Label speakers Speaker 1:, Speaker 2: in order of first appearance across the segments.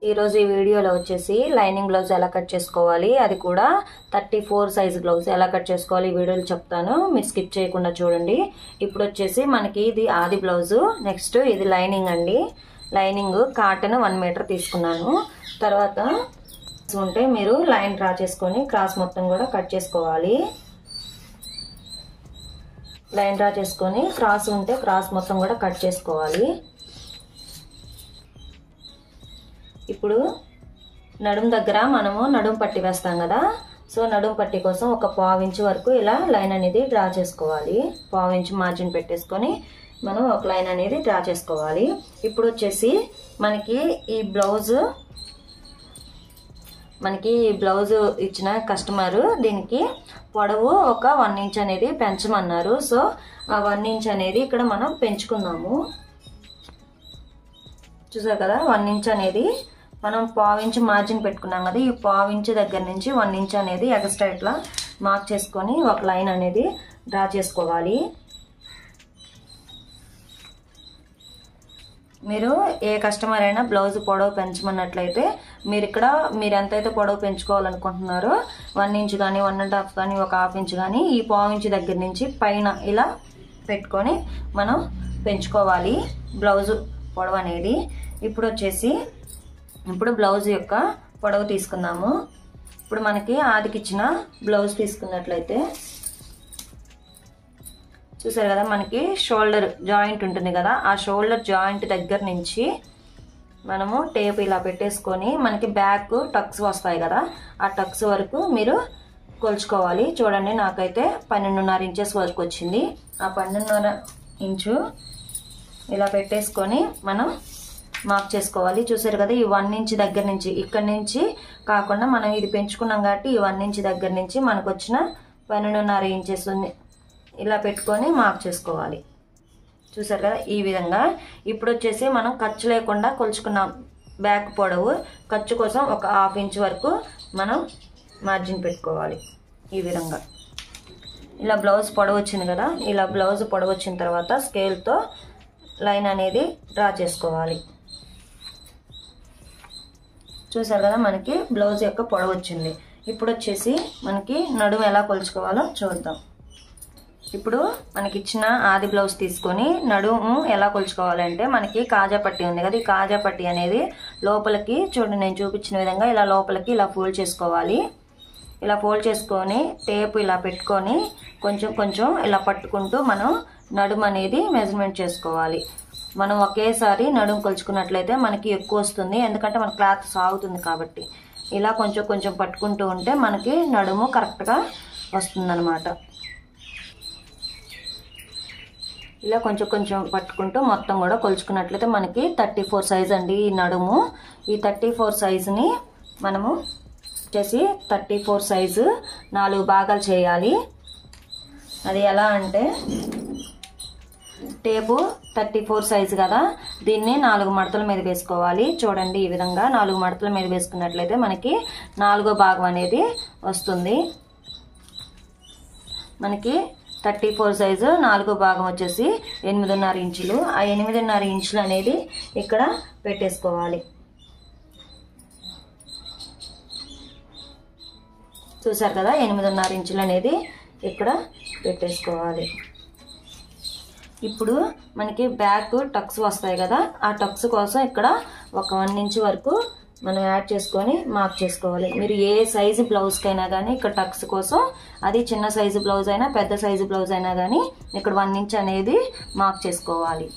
Speaker 1: ఈరోజు ఈ వీడియోలో వచ్చేసి లైనింగ్ బ్లౌజ్ ఎలా కట్ చేసుకోవాలి, అది కూడా 34 సైజ్ బ్లౌజ్ ఎలా కట్ చేసుకోవాలి ఈ వీడియోలో చెప్తాను. మీరు స్కిప్ చేయకుండా చూడండి. ఇప్పుడు వచ్చేసి మనకి ఇది ఆది బ్లౌజు, నెక్స్ట్ ఇది లైనింగ్ అండి. లైనింగ్ కాటన్ 1 మీటర్ తీసుకున్నాను. తర్వాత ఉంటే మీరు లైన్ డ్రా చేసుకొని క్రాస్ మొత్తం కూడా కట్ చేసుకోవాలి. లైన్ డ్రా చేసుకొని క్రాస్ ఉంటే క్రాస్ మొత్తం కూడా కట్ చేసుకోవాలి. ఇప్పుడు నడుము దగ్గర మనము నడుము పట్టి వేస్తాం కదా, సో నడుము పట్టి కోసం ఒక 1/4 ఇంచ్ వరకు ఇలా లైన్ అనేది డ్రా చేసుకోవాలి. 1/4 ఇంచ్ మార్జిన్ పెట్టేసుకొని మనం ఒక లైన్ అనేది డ్రా చేసుకోవాలి. ఇప్పుడు వచ్చేసి మనకి ఈ బ్లౌజ్ ఇచ్చిన కస్టమర్ దీనికి పొడవు ఒక 1 ఇంచ్ అనేది పెంచమన్నారు. సో ఆ 1 ఇంచ్ అనేది ఇక్కడ మనం పెంచుకుందాము. చూసారు కదా, 1 ఇంచ్ అనేది మనం 1/4 ఇంచ్ మార్జిన్ పెట్టుకున్నాం కదా, ఈ 1/4 ఇంచ్ దగ్గర నుంచి 1 ఇంచ్ అనేది ఎక్స్ట్రా ఇట్లా మార్క్ చేసుకొని ఒక లైన్ అనేది డ్రా చేసుకోవాలి. మీరు ఏ కస్టమర్ అయినా బ్లౌజ్ పొడవు పెంచమన్నట్లయితే మీరు ఎంతైతే పొడవు పెంచుకోవాలనుకుంటున్నారో 1 ఇంచ్ కానీ 1.5 కానీ ఒక 1/2 ఇంచ్ కానీ ఈ 1/4 ఇంచ్ దగ్గర నుంచి పైన ఇలా పెట్టుకొని మనం పెంచుకోవాలి బ్లౌజ్ పొడవు అనేది. ఇప్పుడు బ్లౌజ్ యొక్క పొడవు తీసుకుందాము. ఇప్పుడు మనకి ఆదికిచ్చిన బ్లౌజ్ తీసుకున్నట్లయితే చూసారు కదా, మనకి షోల్డర్ జాయింట్ ఉంటుంది కదా, ఆ షోల్డర్ జాయింట్ దగ్గర నుంచి మనము టేప్ ఇలా పెట్టేసుకొని మనకి బ్యాక్ టక్స్ వస్తాయి కదా, ఆ టక్స్ వరకు మీరు కొలుచుకోవాలి. చూడండి, నాకైతే 12.5 ఇంచెస్ వరకు వచ్చింది. ఆ 12.5 ఇంచు ఇలా పెట్టేసుకొని మనం మార్క్ చేసుకోవాలి. చూసారు కదా, ఈ 1 ఇంచ్ దగ్గర నుంచి ఇక్కడి నుంచి కాకుండా మనం ఇది పెంచుకున్నాం కాబట్టి ఈ 1 ఇంచ్ దగ్గర నుంచి మనకు వచ్చిన 12.5 ఇంచెస్ ఉంది ఇలా పెట్టుకొని మార్క్ చేసుకోవాలి. చూసారు కదా, ఈ విధంగా. ఇప్పుడు వచ్చేసి మనం ఖర్చు లేకుండా కొలుచుకున్నాం బ్యాక్ పొడవు, ఖర్చు కోసం ఒక 1/2 ఇంచ్ వరకు మనం మార్జిన్ పెట్టుకోవాలి. ఈ విధంగా ఇలా బ్లౌజ్ పొడవు వచ్చింది కదా, ఇలా బ్లౌజ్ పొడవు వచ్చిన తర్వాత స్కేల్తో లైన్ అనేది డ్రా చేసుకోవాలి. చూసారు కదా, మనకి బ్లౌజ్ యొక్క పొడవు వచ్చింది. ఇప్పుడు వచ్చేసి మనకి నడుము ఎలా కొలుచుకోవాలో చూద్దాం. ఇప్పుడు మనకి ఇచ్చిన ఆది బ్లౌజ్ తీసుకొని నడుము ఎలా కొలుచుకోవాలంటే, మనకి కాజా పట్టి ఉంది కదా, ఈ కాజా పట్టి అనేది లోపలికి చూడండి, నేను చూపించిన విధంగా ఇలా లోపలికి ఇలా ఫోల్డ్ చేసుకోవాలి. ఇలా ఫోల్డ్ చేసుకొని టేప్ ఇలా పెట్టుకొని కొంచెం కొంచెం ఇలా పట్టుకుంటూ మనం నడుము అనేది మెజర్మెంట్ చేసుకోవాలి. మనం ఒకేసారి నడుము కొలుచుకున్నట్లయితే మనకి ఎక్కువ వస్తుంది, ఎందుకంటే మన క్లాత్ సాగుతుంది కాబట్టి. ఇలా కొంచెం కొంచెం పట్టుకుంటూ ఉంటే మనకి నడుము కరెక్ట్గా వస్తుందన్నమాట. ఇలా కొంచెం కొంచెం పట్టుకుంటూ మొత్తం కూడా కొలుచుకున్నట్లయితే మనకి 34 సైజ్ అండి ఈ నడుము. ఈ 34 సైజుని మనము వచ్చేసి 34 సైజు 4 భాగాలు చేయాలి. అది ఎలా అంటే, టేపు 34 సైజు కదా, దీన్ని 4 మడతల మీద వేసుకోవాలి. చూడండి, ఈ విధంగా 4 మడతల మీద వేసుకున్నట్లయితే మనకి 4వ భాగం అనేది వస్తుంది. మనకి 34 సైజు 4వ భాగం వచ్చేసి 8.5 ఇంచులు. ఆ 8.5 ఇంచులు అనేది ఇక్కడ పెట్టేసుకోవాలి. చూసారు కదా, 8.5 ఇంచులు అనేది ఇక్కడ పెట్టేసుకోవాలి. ఇప్పుడు మనకి బ్యాక్ టక్స్ వస్తాయి కదా, ఆ టక్స్ కోసం ఇక్కడ ఒక 1 ఇంచ్ వరకు మనం యాడ్ చేసుకొని మార్క్ చేసుకోవాలి. మీరు ఏ సైజు బ్లౌజ్కైనా కానీ ఇక్కడ టక్స్ కోసం, అది చిన్న సైజు బ్లౌజ్ అయినా పెద్ద సైజు బ్లౌజ్ అయినా కానీ ఇక్కడ 1 ఇంచ్ అనేది మార్క్ చేసుకోవాలి.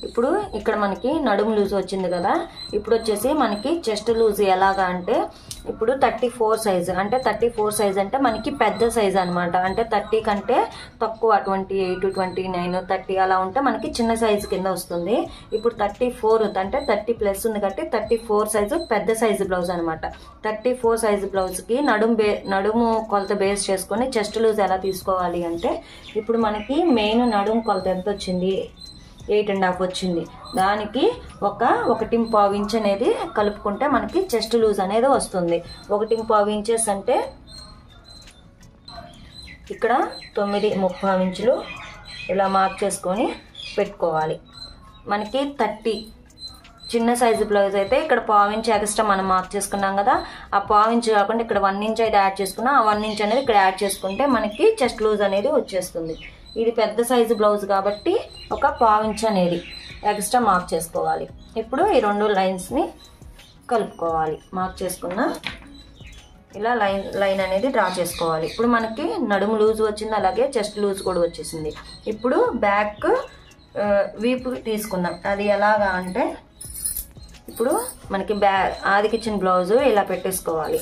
Speaker 1: ఇప్పుడు ఇక్కడ మనకి నడుము లూజ్ వచ్చింది కదా, ఇప్పుడు వచ్చేసి మనకి చెస్ట్ లూజ్ ఎలాగా అంటే, ఇప్పుడు 34 సైజు అంటే 34 సైజ్ అంటే మనకి పెద్ద సైజ్ అనమాట. అంటే 30 కంటే తక్కువ 28, 29, 30 అలా ఉంటే మనకి చిన్న సైజు కింద వస్తుంది. ఇప్పుడు 34 అంటే 30 ప్లస్ ఉంది కాబట్టి 34 సైజు పెద్ద సైజు బ్లౌజ్ అనమాట. 34 సైజు బ్లౌజ్కి నడుము కొలత బేస్ చేసుకొని చెస్ట్ లూజ్ ఎలా తీసుకోవాలి అంటే, ఇప్పుడు మనకి మెయిన్ నడుము కొలత ఎంత వచ్చింది, 8.5 వచ్చింది. దానికి ఒక 1.5 ఇంచ్ అనేది కలుపుకుంటే మనకి చెస్ట్ లూజ్ అనేది వస్తుంది. 1.5 ఇంచెస్ అంటే ఇక్కడ 9.5 ఇంచులు ఇలా మార్క్ చేసుకొని పెట్టుకోవాలి. మనకి 30 చిన్న సైజు బ్లౌజ్ అయితే ఇక్కడ 1/2 ఇంచ్ ఎక్స్ట్రా మనం మార్క్ చేసుకున్నాం కదా, ఆ 1/2 ఇంచ్ కాకుండా ఇక్కడ 1 ఇంచ్ అయితే యాడ్ చేసుకున్నాం. ఆ 1 ఇంచ్ అనేది ఇక్కడ యాడ్ చేసుకుంటే మనకి చెస్ట్ లూజ్ అనేది వచ్చేస్తుంది. ఇది పెద్ద సైజు బ్లౌజ్ కాబట్టి ఒక 1/2 ఇంచ్ అనేది ఎక్స్ట్రా మార్క్ చేసుకోవాలి. ఇప్పుడు ఈ 2 లైన్స్ని కలుపుకోవాలి. మార్క్ చేసుకున్న ఇలా లైన్ అనేది డ్రా చేసుకోవాలి. ఇప్పుడు మనకి నడుము లూజ్ వచ్చింది, అలాగే చెస్ట్ లూజ్ కూడా వచ్చేసింది. ఇప్పుడు బ్యాక్ వీపు తీసుకుందాం. అది ఎలాగా అంటే ఇప్పుడు మనకి ఆదికిచ్చిన బ్లౌజు ఇలా పెట్టేసుకోవాలి.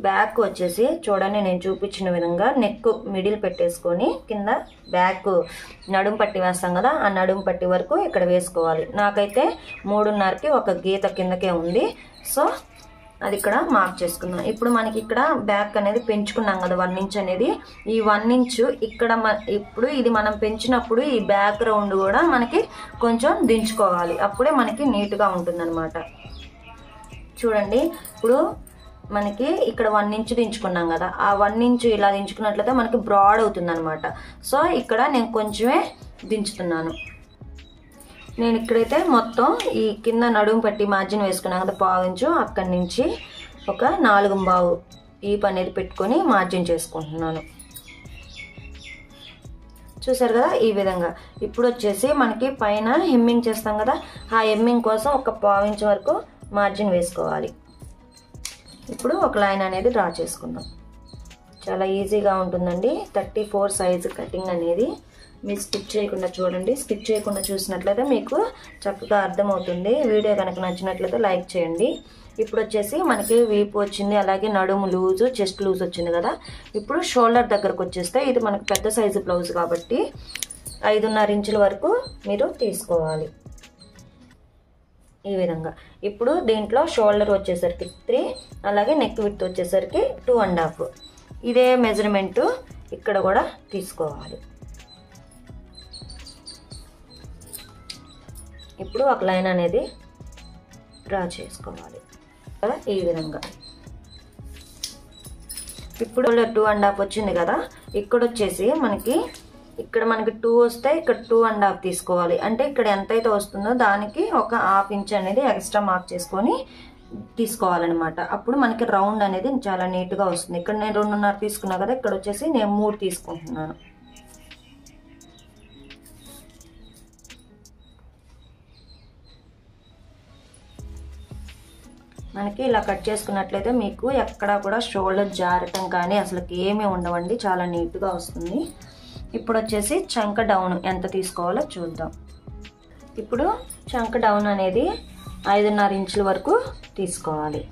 Speaker 1: బ్యాక్ వచ్చేసి చూడండి, నేను చూపించిన విధంగా నెక్ మిడిల్ పెట్టేసుకొని కింద బ్యాక్ నడుము పట్టి వేస్తాం కదా, ఆ నడుము పట్టి వరకు ఇక్కడ వేసుకోవాలి. నాకైతే 3.5కి ఒక గీత కిందకే ఉంది, సో అది ఇక్కడ మార్క్ చేసుకున్నాం. ఇప్పుడు మనకి ఇక్కడ బ్యాక్ అనేది పెంచుకున్నాం కదా 1 ఇంచ్ అనేది, ఈ 1 ఇంచ్ ఇక్కడ ఇప్పుడు ఇది మనం పెంచినప్పుడు ఈ బ్యాక్ రౌండ్ కూడా మనకి కొంచెం దించుకోవాలి, అప్పుడే మనకి నీట్గా ఉంటుందన్నమాట. చూడండి, ఇప్పుడు మనకి ఇక్కడ 1 ఇంచ్ దించుకున్నాం కదా, ఆ 1 ఇంచ్ ఇలా దించుకున్నట్లయితే మనకి బ్రాడ్ అవుతుంది అనమాట. సో ఇక్కడ నేను కొంచెమే దించుతున్నాను. నేను ఇక్కడైతే మొత్తం ఈ కింద నడుము పట్టి మార్జిన్ వేసుకున్నాను కదా 1/2 ఇంచు, అక్కడి నుంచి ఒక 4.5 ఈప్ అనేది పెట్టుకొని మార్జిన్ చేసుకుంటున్నాను. చూసారు కదా ఈ విధంగా. ఇప్పుడు వచ్చేసి మనకి పైన హెమ్మింగ్ చేస్తాం కదా, ఆ హెమ్మింగ్ కోసం ఒక 1/2 ఇంచ్ వరకు మార్జిన్ వేసుకోవాలి. ఇప్పుడు ఒక లైన్ అనేది డ్రా చేసుకుందాం. చాలా ఈజీగా ఉంటుందండి 34 సైజు కటింగ్ అనేది. మీరు స్కిప్ చేయకుండా చూడండి, స్కిప్ చేయకుండా చూసినట్లయితే మీకు చక్కగా అర్థమవుతుంది. వీడియో కనుక నచ్చినట్లయితే లైక్ చేయండి. ఇప్పుడు వచ్చేసి మనకి వీపు వచ్చింది, అలాగే నడుము లూజు, చెస్ట్ లూజ్ వచ్చింది కదా. ఇప్పుడు షోల్డర్ దగ్గరకు వచ్చేస్తే ఇది మనకు పెద్ద సైజు బ్లౌజ్ కాబట్టి 5.5 ఇంచుల వరకు మీరు తీసుకోవాలి ఈ విధంగా. ఇప్పుడు దీంట్లో షోల్డర్ వచ్చేసరికి 3, అలాగే నెక్ విడ్త్ వచ్చేసరికి 2.5. ఇదే మెజర్మెంటు ఇక్కడ కూడా తీసుకోవాలి. ఇప్పుడు ఒక లైన్ అనేది డ్రా చేసుకోవాలి కదా ఈ విధంగా. ఇప్పుడు 2.5 వచ్చింది కదా, ఇక్కడ వచ్చేసి ఇక్కడ మనకి 2 వస్తే ఇక్కడ 2.5 తీసుకోవాలి. అంటే ఇక్కడ ఎంతైతే వస్తుందో దానికి ఒక 1/2 ఇంచ్ అనేది ఎక్స్ట్రా మార్క్ చేసుకొని తీసుకోవాలన్నమాట. అప్పుడు మనకి రౌండ్ అనేది చాలా నీట్గా వస్తుంది. ఇక్కడ నేను 2.5 తీసుకున్నా కదా, ఇక్కడ వచ్చేసి నేను 3 తీసుకుంటున్నాను. మనకి ఇలా కట్ చేసుకున్నట్లయితే మీకు ఎక్కడా కూడా షోల్డర్ జారటం కానీ అసలు ఏమీ ఉండవండి, చాలా నీట్గా వస్తుంది. ఇప్పుడు వచ్చేసి చంక డౌన్ ఎంత తీసుకోవాలో చూద్దాం. ఇప్పుడు చంక డౌన్ అనేది 5.5 ఇంచుల వరకు తీసుకోవాలి.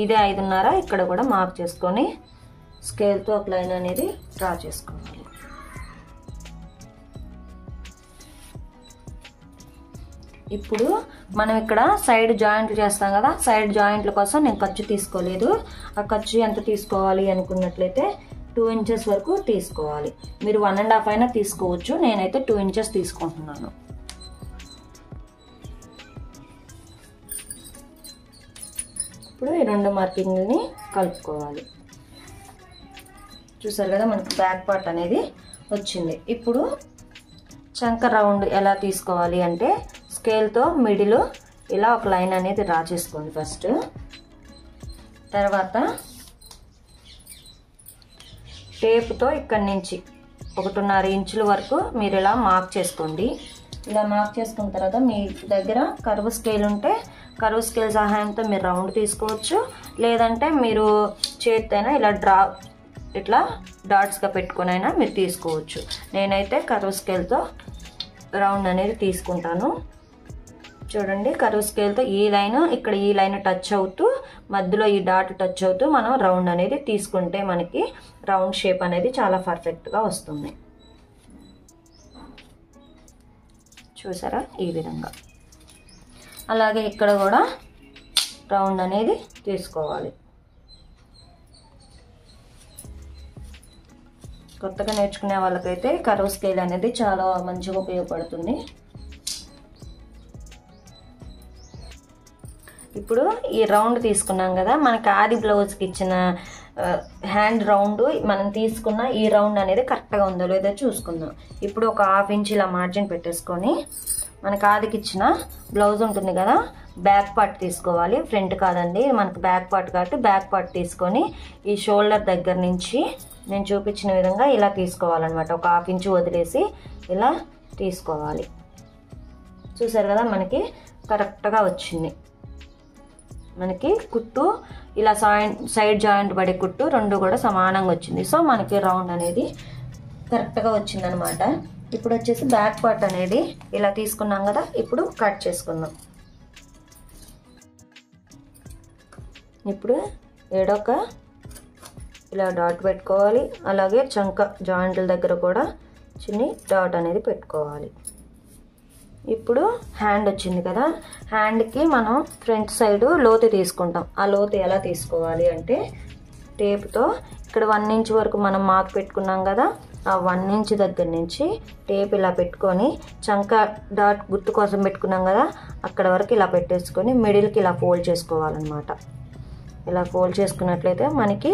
Speaker 1: ఇదే 5.5 ఇక్కడ కూడా మార్క్ చేసుకొని స్కేల్తో ఒక లైన్ అనేది డ్రా చేసుకోవాలి. ఇప్పుడు మనం ఇక్కడ సైడ్ జాయింట్లు చేస్తాం కదా, సైడ్ జాయింట్ల కోసం నేను ఖర్చు తీసుకోలేదు. ఆ ఖర్చు ఎంత తీసుకోవాలి అనుకున్నట్లయితే 2 ఇంచెస్ వరకు తీసుకోవాలి. మీరు 1.5 అయినా తీసుకోవచ్చు, నేనైతే 2 ఇంచెస్ తీసుకుంటున్నాను. ఇప్పుడు ఈ 2 మార్కింగ్ని కలుపుకోవాలి. చూసారు కదా మనకి బ్యాక్ పార్ట్ అనేది వచ్చింది. ఇప్పుడు చంక రౌండ్ ఎలా తీసుకోవాలి అంటే స్కేల్తో మిడిల్ ఇలా ఒక లైన్ అనేది డ్రా చేసుకోండి ఫస్ట్. తర్వాత టేప్తో ఇక్కడి నుంచి 1.5 ఇంచుల వరకు మీరు ఇలా మార్క్ చేసుకోండి. ఇలా మార్క్ చేసుకున్న తర్వాత మీ దగ్గర కర్వ్ స్కేల్ ఉంటే కర్వ్ స్కేల్ సహాయంతో మీరు రౌండ్ తీసుకోవచ్చు, లేదంటే మీరు చేత్తైనా ఇట్లా డాట్స్గా పెట్టుకుని అయినా మీరు తీసుకోవచ్చు. నేనైతే కర్వ్ స్కేల్తో రౌండ్ అనేది తీసుకుంటాను. చూడండి, కర్వ్ స్కేల్తో ఈ లైన్ ఇక్కడ ఈ లైన్ టచ్ అవుతూ మధ్యలో ఈ డాట్ టచ్ అవుతూ మనం రౌండ్ అనేది తీసుకుంటే మనకి రౌండ్ షేప్ అనేది చాలా పర్ఫెక్ట్గా వస్తుంది. చూసారా ఈ విధంగా. అలాగే ఇక్కడ కూడా రౌండ్ అనేది తీసుకోవాలి. కొత్తగా నేర్చుకునే వాళ్ళకైతే కర్వ్ స్కేల్ అనేది చాలా మంచిగా ఉపయోగపడుతుంది. ఇప్పుడు ఈ రౌండ్ తీసుకున్నాం కదా, మనకి ఆది బ్లౌజ్కి ఇచ్చిన హ్యాండ్ రౌండ్ మనం తీసుకున్న ఈ రౌండ్ అనేది కరెక్ట్గా ఉందో లేదో చూసుకుందాం. ఇప్పుడు ఒక 1/2 ఇంచ్ ఇలా మార్జిన్ పెట్టేసుకొని మనకి ఆదికి ఇచ్చిన బ్లౌజ్ ఉంటుంది కదా, బ్యాక్ పార్ట్ తీసుకోవాలి, ఫ్రంట్ కాదండి, మనకి బ్యాక్ పార్ట్ కాబట్టి బ్యాక్ పార్ట్ తీసుకొని ఈ షోల్డర్ దగ్గర నుంచి నేను చూపించిన విధంగా ఇలా తీసుకోవాలన్నమాట. ఒక 1/2 ఇంచు వదిలేసి ఇలా తీసుకోవాలి. చూసారు కదా, మనకి కరెక్ట్గా వచ్చింది. మనకి కుట్టు ఇలా సైడ్ జాయింట్ పడే కుట్టు రెండు కూడా సమానంగా వచ్చింది. సో మనకి రౌండ్ అనేది కరెక్ట్గా వచ్చిందనమాట. ఇప్పుడు వచ్చేసి బ్యాక్ పార్ట్ అనేది ఇలా తీసుకున్నాం కదా, ఇప్పుడు కట్ చేసుకుందాం. ఇప్పుడు ఏడొక ఇలా డాట్ పెట్టుకోవాలి. అలాగే చంక జాయింట్ల దగ్గర కూడా చిన్ని డాట్ అనేది పెట్టుకోవాలి. ఇప్పుడు హ్యాండ్ వచ్చింది కదా, హ్యాండ్కి మనం ఫ్రంట్ సైడ్ లోతు తీసుకుంటాం. ఆ లోతు ఎలా తీసుకోవాలి అంటే టేప్తో ఇక్కడ 1 ఇంచ్ వరకు మనం మార్క్ పెట్టుకున్నాం కదా, ఆ 1 ఇంచ్ దగ్గర నుంచి టేప్ ఇలా పెట్టుకొని చంక డాట్ గుర్తు కోసం పెట్టుకున్నాం కదా, అక్కడ వరకు ఇలా పెట్టేసుకొని మిడిల్కి ఇలా ఫోల్డ్ చేసుకోవాలన్నమాట. ఇలా ఫోల్డ్ చేసుకున్నట్లయితే మనకి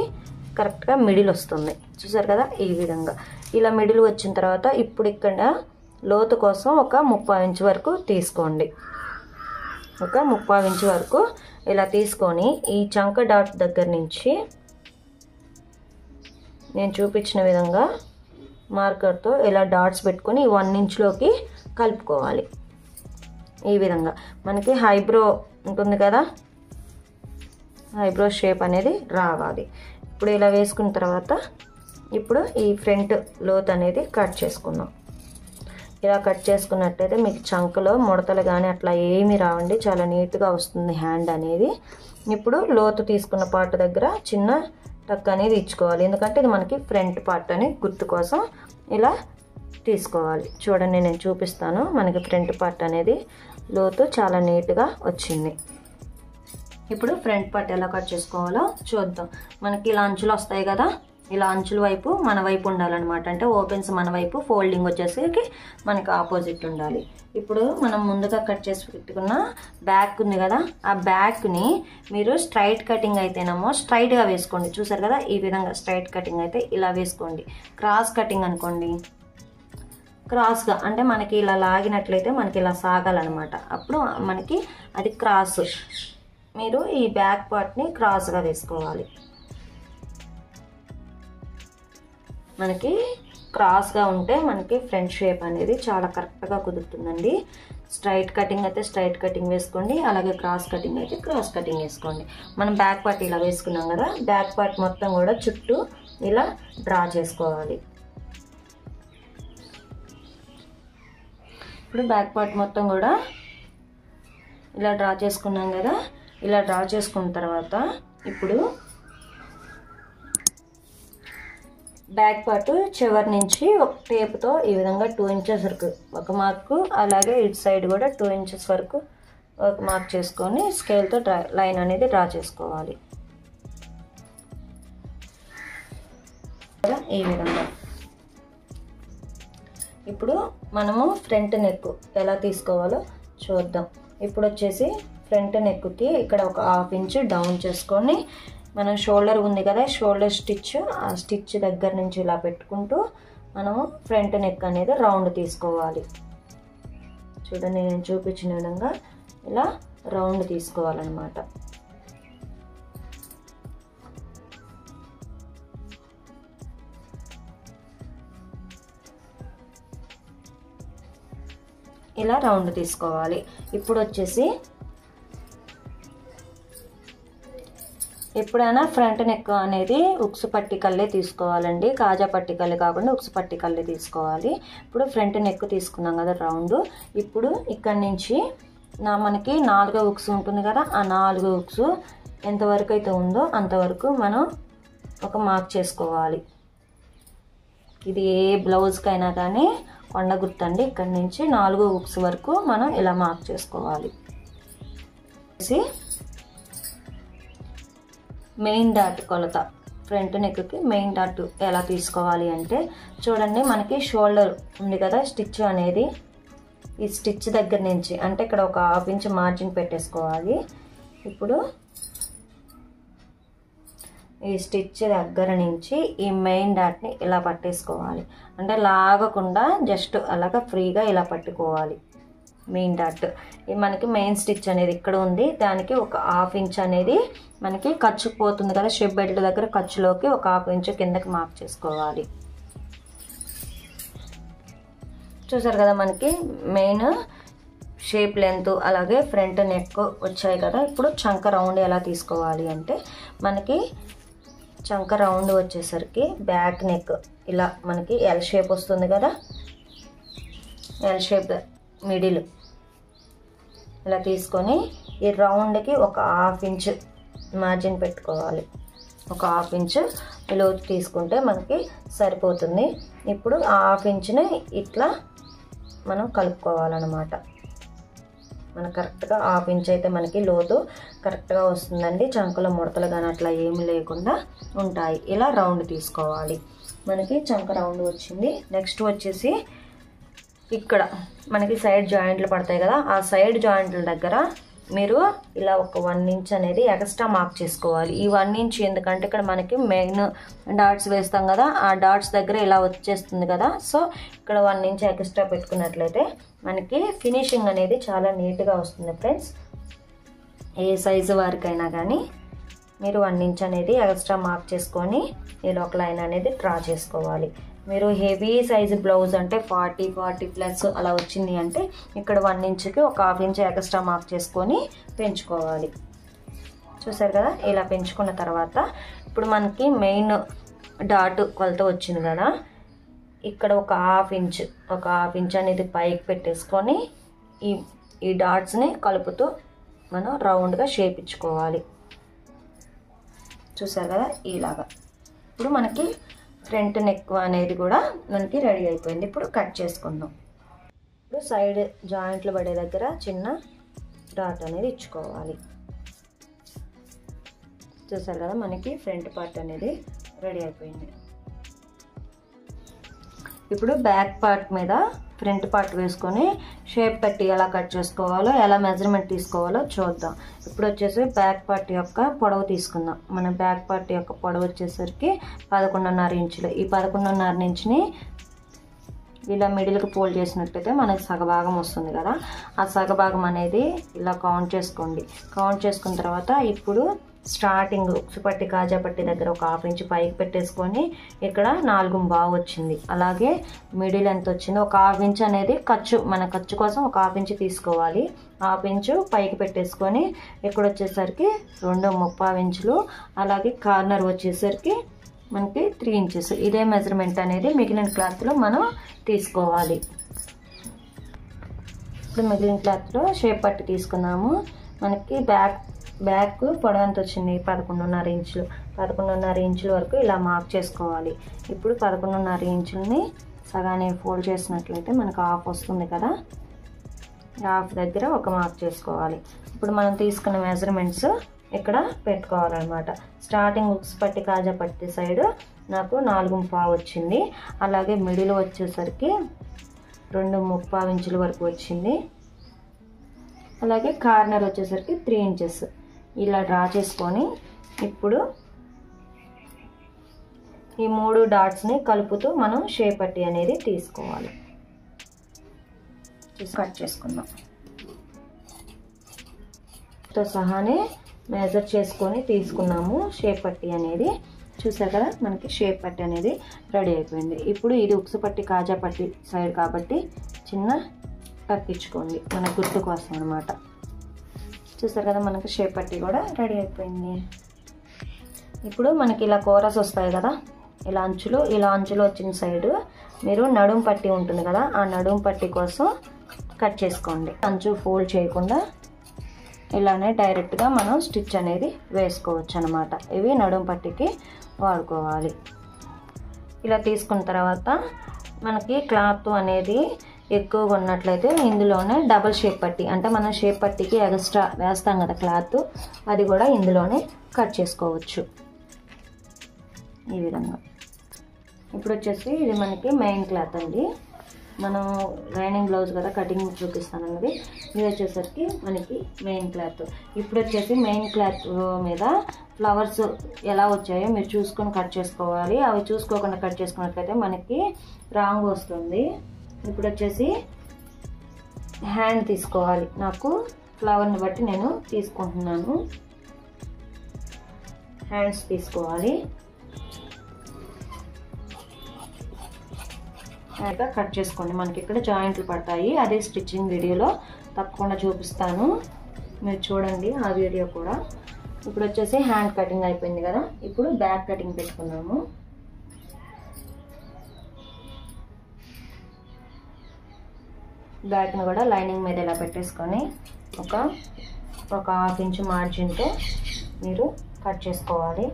Speaker 1: కరెక్ట్గా మిడిల్ వస్తుంది. చూసారు కదా, ఈ విధంగా ఇలా మిడిల్ వచ్చిన తర్వాత ఇప్పుడు ఇక్కడ లోతు కోసం ఒక 30 ఇంచ్ వరకు తీసుకోండి. ఒక 30 ఇంచ్ వరకు ఇలా తీసుకొని ఈ చంక డాట్ దగ్గర నుంచి నేను చూపించిన విధంగా మార్కర్తో ఇలా డాట్స్ పెట్టుకొని 1 ఇంచ్లోకి కలుపుకోవాలి. ఈ విధంగా మనకి ఐబ్రో ఉంటుంది కదా, ఐబ్రో షేప్ అనేది రావాలి. ఇప్పుడు ఇలా వేసుకున్న తర్వాత ఇప్పుడు ఈ ఫ్రంట్ లోత్ అనేది కట్ చేసుకుందాం. ఇలా కట్ చేసుకున్నట్టయితే మీకు చంకలో ముడతలు కానీ అట్లా ఏమీ రావండి, చాలా నీట్గా వస్తుంది హ్యాండ్ అనేది. ఇప్పుడు లోతు తీసుకున్న పార్ట్ దగ్గర చిన్న టక్ అనేది ఇచ్చుకోవాలి, ఎందుకంటే ఇది మనకి ఫ్రంట్ పార్ట్ అని గుర్తు కోసం ఇలా తీసుకోవాలి. చూడండి, నేను చూపిస్తాను. మనకి ఫ్రంట్ పార్ట్ అనేది లోతు చాలా నీట్గా వచ్చింది. ఇప్పుడు ఫ్రంట్ పార్ట్ ఎలా కట్ చేసుకోవాలో చూద్దాం. మనకి ఇలా అంచులు వస్తాయి కదా, ఇలా అంచుల వైపు మన వైపు ఉండాలన్నమాట. అంటే ఓపెన్స్ మన వైపు, ఫోల్డింగ్ వచ్చేసరికి మనకి ఆపోజిట్ ఉండాలి. ఇప్పుడు మనం ముందుగా కట్ చేసి పెట్టుకున్న బ్యాక్ ఉంది కదా, ఆ బ్యాక్ని మీరు స్ట్రైట్ కటింగ్ అయితేనేమో స్ట్రైట్గా వేసుకోండి. చూసారు కదా, ఈ విధంగా స్ట్రైట్ కటింగ్ అయితే ఇలా వేసుకోండి. క్రాస్ కటింగ్ అనుకోండి, క్రాస్గా అంటే మనకి ఇలా లాగినట్లయితే మనకి ఇలా సాగాలన్నమాట. అప్పుడు మనకి అది క్రాస్. మీరు ఈ బ్యాక్ పార్ట్ని క్రాస్గా వేసుకోవాలి. మనకి క్రాస్గా ఉంటే మనకి ఫ్రంట్ షేప్ అనేది చాలా కరెక్ట్గా కుదురుతుందండి. స్ట్రైట్ కటింగ్ అయితే స్ట్రైట్ కటింగ్ వేసుకోండి, అలాగే క్రాస్ కటింగ్ అయితే క్రాస్ కటింగ్ వేసుకోండి. మనం బ్యాక్ పార్ట్ ఇలా వేసుకున్నాం కదా, బ్యాక్ పార్ట్ మొత్తం కూడా చుట్టూ ఇలా డ్రా చేసుకోవాలి. ఇప్పుడు బ్యాక్ పార్ట్ మొత్తం కూడా ఇలా డ్రా చేసుకున్నాం కదా, ఇలా డ్రా చేసుకున్న తర్వాత ఇప్పుడు బ్యాక్ పార్ట్ చివరి నుంచి ఒక టేప్తో ఈ విధంగా 2 ఇంచెస్ వరకు ఒక మార్కు, అలాగే ఇటు సైడ్ కూడా 2 ఇంచెస్ వరకు ఒక మార్క్ చేసుకొని స్కేల్తో లైన్ అనేది డ్రా చేసుకోవాలి. ఈ విధంగా ఇప్పుడు మనము ఫ్రంట్ నెక్ ఎలా తీసుకోవాలో చూద్దాం. ఇప్పుడు వచ్చేసి ఫ్రంట్ నెక్కి ఇక్కడ ఒక 1/2 ఇంచ్ డౌన్ చేసుకొని మనం షోల్డర్ ఉంది కదా, షోల్డర్ స్టిచ్, ఆ స్టిచ్ దగ్గర నుంచి ఇలా పెట్టుకుంటూ మనము ఫ్రంట్ నెక్ అనేది రౌండ్ తీసుకోవాలి. చూడండి, నేను చూపించిన విధంగా ఇలా రౌండ్ తీసుకోవాలన్నమాట. ఇలా రౌండ్ తీసుకోవాలి. ఇప్పుడు వచ్చేసి ఎప్పుడైనా ఫ్రంట్ నెక్ అనేది ఉక్స్ పట్టికల్లే తీసుకోవాలండి, కాజా పట్టికల్లే కాకుండా ఉక్స్ పట్టికల్లే తీసుకోవాలి. ఇప్పుడు ఫ్రంట్ నెక్ తీసుకున్నాం కదా రౌండ్. ఇప్పుడు ఇక్కడ నుంచి మనకి 4 ఉక్స్ ఉంటుంది కదా, ఆ 4 ఉక్స్ ఎంతవరకు అయితే ఉందో అంతవరకు మనం ఒక మార్క్ చేసుకోవాలి. ఇది ఏ బ్లౌజ్కైనా కానీ కొండ గుర్తండి. ఇక్కడ నుంచి 4 ఉక్స్ వరకు మనం ఇలా మార్క్ చేసుకోవాలి. మెయిన్ డాట్ కొలత, ఫ్రంట్ నెక్కి మెయిన్ డాట్ ఎలా తీసుకోవాలి అంటే చూడండి, మనకి షోల్డర్ ఉంది కదా, స్టిచ్ అనేది ఈ స్టిచ్ దగ్గర నుంచి అంటే ఇక్కడ ఒక 1/2 ఇంచ్ మార్జిన్ పెట్టేసుకోవాలి. ఇప్పుడు ఈ స్టిచ్ దగ్గర నుంచి ఈ మెయిన్ డాట్ని ఇలా పట్టేసుకోవాలి. అంటే లాగకుండా జస్ట్ అలాగా ఫ్రీగా ఇలా పట్టుకోవాలి. Main dot. ఇది మనకి మెయిన్ స్టిచ్ అనేది ఇక్కడ ఉంది, దానికి ఒక 1/2 ఇంచ్ అనేది మనకి ఖర్చుకు పోతుంది కదా షేప్ బెల్ట్ దగ్గర, ఖర్చులోకి ఒక 1/2 ఇంచ్ కిందకి మార్క్ చేసుకోవాలి. చూసారు కదా మనకి మెయిన్ షేప్ లెంత్ అలాగే ఫ్రంట్ నెక్ వచ్చాయి కదా. ఇప్పుడు చంక రౌండ్ ఎలా తీసుకోవాలి అంటే మనకి చంక రౌండ్ వచ్చేసరికి బ్యాక్ నెక్ ఇలా మనకి ఎల్ షేప్ వస్తుంది కదా, ఎల్ షేప్ మిడిల్ ఇలా తీసుకొని ఈ రౌండ్కి ఒక 1/2 ఇంచ్ మార్జిన్ పెట్టుకోవాలి. ఒక 1/2 ఇంచ్ లోతు తీసుకుంటే మనకి సరిపోతుంది. ఇప్పుడు ఆ 1/2 ఇంచ్ని ఇట్లా మనం కలుపుకోవాలన్నమాట. మనకు కరెక్ట్గా 1/2 ఇంచ్ అయితే మనకి లోతు కరెక్ట్గా వస్తుందండి. చంకలో ముడతలు కానీ అట్లా ఏమి లేకుండా ఉంటాయి. ఇలా రౌండ్ తీసుకోవాలి. మనకి చంక రౌండ్ వచ్చింది. నెక్స్ట్ వచ్చేసి ఇక్కడ మనకి సైడ్ జాయింట్లు పడతాయి కదా, ఆ సైడ్ జాయింట్ల దగ్గర మీరు ఇలా ఒక 1 ఇంచ్ అనేది ఎక్స్ట్రా మార్క్ చేసుకోవాలి. ఈ 1 ఇంచ్ ఎందుకంటే ఇక్కడ మనకి మెయిన్ డాట్స్ వేస్తాం కదా, ఆ డాట్స్ దగ్గర ఇలా వచ్చేస్తుంది కదా. సో ఇక్కడ 1 ఇంచ్ ఎక్స్ట్రా పెట్టుకున్నట్లయితే మనకి ఫినిషింగ్ అనేది చాలా నీట్గా వస్తుంది ఫ్రెండ్స్. ఏ సైజు వారికైనా కానీ మీరు 1 ఇంచ్ అనేది ఎక్స్ట్రా మార్క్ చేసుకొని ఇలా ఒక లైన్ అనేది డ్రా చేసుకోవాలి. మీరు హెవీ సైజు బ్లౌజ్ అంటే 40+ అలా వచ్చింది అంటే ఇక్కడ 1 ఇంచ్కి ఒక 1/2 ఇంచ్ ఎక్స్ట్రా మార్క్ చేసుకొని పెంచుకోవాలి. చూసారు కదా, ఇలా పెంచుకున్న తర్వాత ఇప్పుడు మనకి మెయిన్ డాట్ కొలత వచ్చింది కదా, ఇక్కడ ఒక 1/2 ఇంచ్ అనేది పైకి పెట్టేసుకొని ఈ డాట్స్ని కలుపుతూ మనం రౌండ్గా షేప్ ఇచ్చుకోవాలి. చూసారు కదా ఇలాగా. ఇప్పుడు మనకి ఫ్రంట్ నెక్ అనేది కూడా మనకి రెడీ అయిపోయింది. ఇప్పుడు కట్ చేసుకుందాం. ఇప్పుడు సైడ్ జాయింట్లు పడే దగ్గర చిన్న డాట్ అనేది ఇచ్చుకోవాలి. చూసారు కదా మనకి ఫ్రంట్ పార్ట్ అనేది రెడీ అయిపోయింది. ఇప్పుడు బ్యాక్ పార్ట్ మీద ఫ్రంట్ పార్ట్ వేసుకొని షేప్ పెట్టి ఎలా కట్ చేసుకోవాలో, ఎలా మెజర్మెంట్ తీసుకోవాలో చూద్దాం. ఇప్పుడు వచ్చేసి బ్యాక్ పార్ట్ యొక్క పొడవు తీసుకుందాం. మన బ్యాక్ పార్ట్ యొక్క పొడవు వచ్చేసరికి 11.5 ఇంచులు. ఈ 11.5 ఇంచుని ఇలా మిడిల్కి ఫోల్డ్ చేసినట్లయితే మనకి సగభాగం వస్తుంది కదా, ఆ సగభాగం అనేది ఇలా కౌంట్ చేసుకోండి. కౌంట్ చేసుకున్న తర్వాత ఇప్పుడు స్టార్టింగ్ ఉక్సుపట్టి కాజాపట్టి దగ్గర ఒక 1/2 ఇంచ్ పైకి పెట్టేసుకొని ఇక్కడ 4 బావు వచ్చింది. అలాగే మిడిల్ ఎంత వచ్చిందో ఒక 1/2 ఇంచ్ అనేది మన ఖర్చు కోసం ఒక 1/2 ఇంచ్ తీసుకోవాలి. 1/2 ఇంచ్ పైకి పెట్టేసుకొని ఇక్కడ వచ్చేసరికి 2.5 ఇంచులు, అలాగే కార్నర్ వచ్చేసరికి మనకి 3 ఇంచెస్. ఇదే మెజర్మెంట్ అనేది మిగిలిన క్లాత్లో మనం తీసుకోవాలి. ఇప్పుడు మిగిలిన క్లాత్లో షేప్ పట్టి తీసుకున్నాము. మనకి బ్యాక్ పొడవు ఎంత వచ్చింది? 11.5 ఇంచులు. 11.5 ఇంచుల వరకు ఇలా మార్క్ చేసుకోవాలి. ఇప్పుడు 11.5 ఇంచులని సగానే ఫోల్డ్ చేసినట్లయితే మనకు 1/2 వస్తుంది కదా, 1/2 దగ్గర ఒక మార్క్ చేసుకోవాలి. ఇప్పుడు మనం తీసుకున్న మెజర్మెంట్స్ ఇక్కడ పెట్టుకోవాలన్నమాట. స్టార్టింగ్ ఉక్స్ పట్టి కాజా పట్టి సైడ్ నాకు 4.5 వచ్చింది. అలాగే మిడిల్ వచ్చేసరికి 2.5 ఇంచుల వరకు వచ్చింది. అలాగే కార్నర్ వచ్చేసరికి 3 ఇంచెస్ ఇలా డ్రా చేసుకొని ఇప్పుడు ఈ 3 డాట్స్ని కలుపుతూ మనం షేప్ పట్టి అనేది తీసుకోవాలి. కట్ చేసుకుందాం. తో సహానే మెజర్ చేసుకొని తీసుకున్నాము షేప్ పట్టి అనేది. చూసారు కదా మనకి షేప్ పట్టి అనేది రెడీ అయిపోయింది. ఇప్పుడు ఇది ఉక్సు పట్టి కాజా పట్టి సైడ్ కాబట్టి చిన్న టక్ ఇచ్చుకోండి మన గుర్తు కోసం అనమాట. చూసారు కదా మనకి షేప్ పట్టి కూడా రెడీ అయిపోయింది. ఇప్పుడు మనకి ఇలా కోరస్ వస్తాయి కదా, ఇలా అంచులు వచ్చిన సైడ్ మీరు నడుం పట్టి ఉంటుంది కదా, ఆ నడుం పట్టి కోసం కట్ చేసుకోండి. అంచు ఫోల్డ్ చేయకుండా ఇలానే డైరెక్ట్గా మనం స్టిచ్ అనేది వేసుకోవచ్చు అనమాట. ఇవి నడుం పట్టికి వాడుకోవాలి. ఇలా తీసుకున్న తర్వాత మనకి క్లాత్ అనేది ఎక్కువగా ఉన్నట్లయితే ఇందులోనే డబుల్ షేప్ పట్టి, అంటే మనం షేప్ పట్టికి ఎక్స్ట్రా వేస్తాం కదా క్లాత్, అది కూడా ఇందులోనే కట్ చేసుకోవచ్చు ఈ విధంగా. ఇప్పుడు వచ్చేసి ఇది మనకి మెయిన్ క్లాత్ అండి. మనం లైనింగ్ బ్లౌజ్ కదా కటింగ్ చూపిస్తాను అన్నది. ఇది వచ్చేసరికి మనకి మెయిన్ క్లాత్. ఇప్పుడు వచ్చేసి మెయిన్ క్లాత్ మీద ఫ్లవర్స్ ఎలా వచ్చాయో మీరు చూసుకొని కట్ చేసుకోవాలి. అవి చూసుకోకుండా కట్ చేసుకున్నట్లయితే మనకి రాంగ్ వస్తుంది. ఇప్పుడు వచ్చేసి హ్యాండ్ తీసుకోవాలి. నాకు ఫ్లవర్ని బట్టి నేను తీసుకుంటున్నాను. హ్యాండ్స్ తీసుకోవాలి. కట్ చేసుకోండి. మనకి ఇక్కడ జాయింట్లు పడతాయి. అదే స్టిచ్చింగ్ వీడియోలో తప్పకుండా చూపిస్తాను, మీరు చూడండి ఆ వీడియో కూడా. ఇప్పుడు వచ్చేసి హ్యాండ్ కటింగ్ అయిపోయింది కదా, ఇప్పుడు బ్యాక్ కటింగ్ పెట్టుకున్నాము. బ్యాక్ను కూడా లైనింగ్ మీద ఇలా పెట్టేసుకొని ఒక 1/2 ఇంచ్ మార్జిన్తో మీరు కట్ చేసుకోవాలి.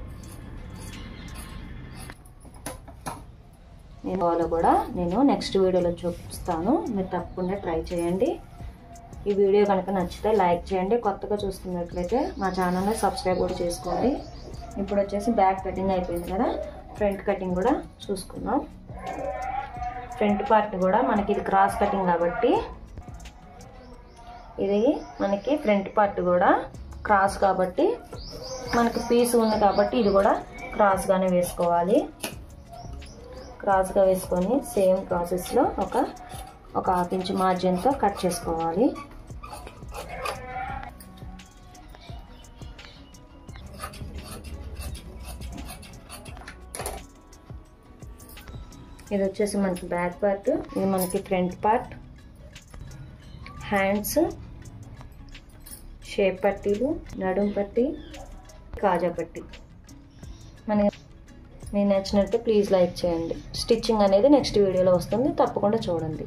Speaker 1: వాళ్ళు కూడా నేను నెక్స్ట్ వీడియోలో చూపిస్తాను, మీరు తప్పకుండా ట్రై చేయండి. ఈ వీడియో కనుక నచ్చితే లైక్ చేయండి, కొత్తగా చూస్తున్నట్లయితే మా ఛానల్ని సబ్స్క్రైబ్ కూడా చేసుకోండి. ఇప్పుడు వచ్చేసి బ్యాక్ కటింగ్ అయిపోయింది కదా, ఫ్రంట్ కటింగ్ కూడా చూసుకుందాం. ఫ్రంట్ పార్ట్ కూడా మనకి ఇది క్రాస్ కటింగ్ కాబట్టి ఇది మనకి ఫ్రంట్ పార్ట్ కూడా క్రాస్ కాబట్టి మనకి పీస్ ఉంది కాబట్టి ఇది కూడా క్రాస్గానే వేసుకోవాలి. క్రాస్గా వేసుకొని సేమ్ ప్రాసెస్లో ఒక 1/2 ఇంచ్ మార్జిన్తో కట్ చేసుకోవాలి. ఇది వచ్చేసి మనకి బ్యాక్ పార్ట్, ఇది మనకి ఫ్రంట్ పార్ట్. హ్యాండ్స్, షేప్ పట్టీలు, నడుం పట్టీ, కాజా పట్టీ. మీకు నచ్చినట్టు ప్లీజ్ లైక్ చేయండి. స్టిచ్చింగ్ అనేది నెక్స్ట్ వీడియోలో వస్తుంది, తప్పకుండా చూడండి.